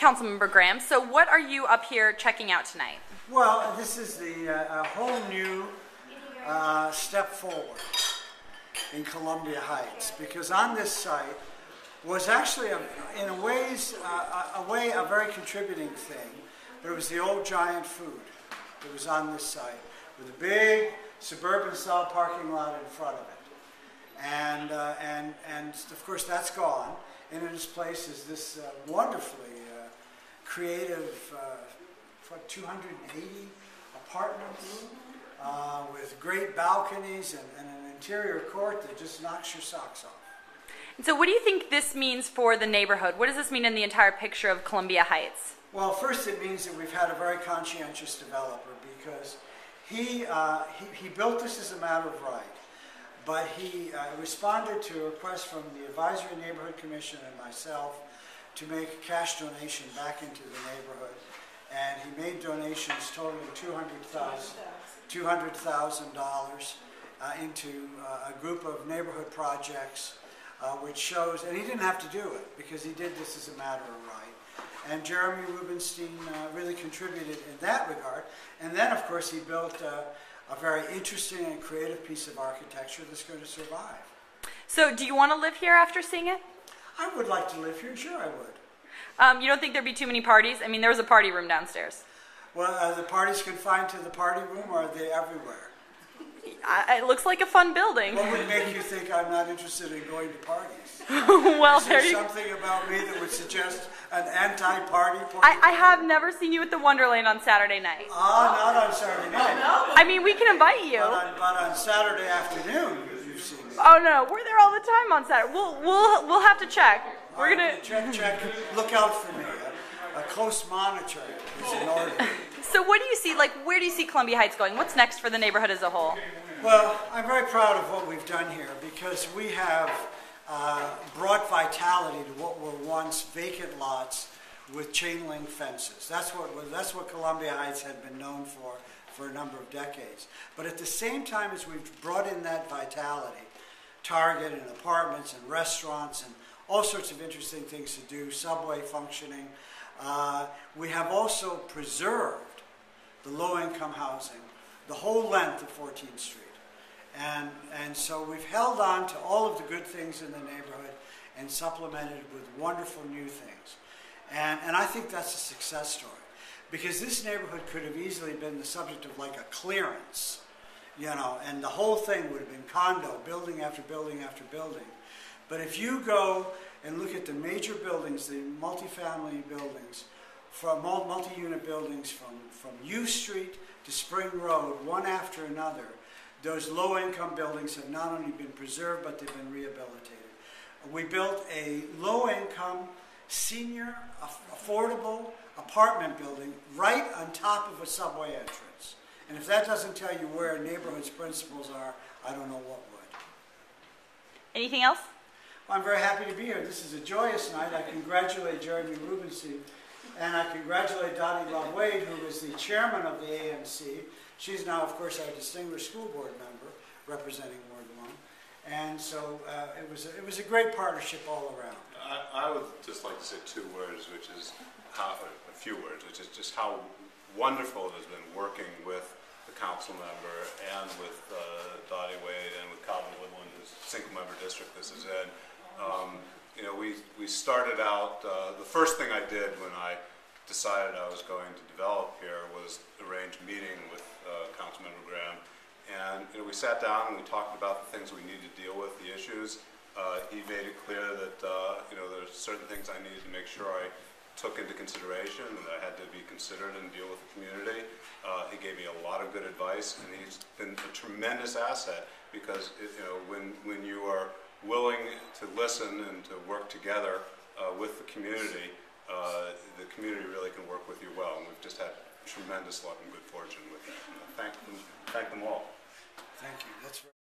Councilmember Graham. So what are you up here checking out tonight? Well, this is a whole new step forward in Columbia Heights, because on this site was actually, in a way, a very contributing thing, but it was the old Giant Food that was on this site with a big suburban-style parking lot in front of it. And of course that's gone, and in its place is this wonderfully creative 280 apartments with great balconies and an interior court that just knocks your socks off. And so what do you think this means for the neighborhood? What does this mean in the entire picture of Columbia Heights? Well, first it means that we've had a very conscientious developer, because he built this as a matter of right, but he responded to a request from the Advisory Neighborhood Commission and myself to make a cash donation back into the neighborhood, and he made donations totaling $200,000 into a group of neighborhood projects, which shows, and he didn't have to do it because he did this as a matter of right. And Jeremy Rubenstein really contributed in that regard. And then, of course, he built a very interesting and creative piece of architecture that's going to survive. So do you want to live here after seeing it? I would like to live here, sure I would. You don't think there'd be too many parties? I mean, there was a party room downstairs. Well, are the parties confined to the party room, or are they everywhere? It looks like a fun building. What would make you think I'm not interested in going to parties? Well, is there something about me that would suggest an anti-party point? I have never seen you at the Wonderland on Saturday night. Not on Saturday night. I mean, we can invite you. But on Saturday afternoon, you've seen me. Oh no, we're there all the time on Saturday. We'll have to check. We're gonna check. Look out for me. A close monitor is in order. So what do you see, like, where do you see Columbia Heights going? What's next for the neighborhood as a whole? Well, I'm very proud of what we've done here, because we have brought vitality to what were once vacant lots with chain link fences. That's what Columbia Heights had been known for a number of decades. But at the same time as we've brought in that vitality, Target and apartments and restaurants and all sorts of interesting things to do, subway functioning, we have also preserved the low-income housing, the whole length of 14th Street. And so we've held on to all of the good things in the neighborhood and supplemented it with wonderful new things. And I think that's a success story, because this neighborhood could have easily been the subject of like a clearance, you know, and the whole thing would have been condo, building after building after building. But if you go and look at the major buildings, the multifamily buildings, from multi-unit buildings from U Street to Spring Road, one after another, those low-income buildings have not only been preserved, but they've been rehabilitated. We built a low-income, senior, affordable apartment building right on top of a subway entrance. And if that doesn't tell you where a neighborhood's principles are, I don't know what would. Anything else? Well, I'm very happy to be here. This is a joyous night. I congratulate Jeremy Rubenstein, and I congratulate Dottie Love Wade, who is the chairman of the AMC. She's now, of course, our distinguished school board member representing Ward 1. And so it was a great partnership all around. I would just like to say two words, which is a few words, which is just how wonderful it has been working with the council member and with Dottie Wade and with Calvin Woodland, whose single member district this is in. You know, we started out, the first thing I did when I decided I was going to develop here was arrange a meeting with Councilmember Graham, and you know, we sat down and we talked about the things we needed to deal with, the issues. He made it clear that you know, there's certain things I needed to make sure I took into consideration and that I had to be considered and deal with the community. He gave me a lot of good advice, and he's been a tremendous asset, because you know, when you are willing to listen and to work together with the community really can work with you well, and we've just had tremendous luck and good fortune with that. And I thank them all. Thank you. That's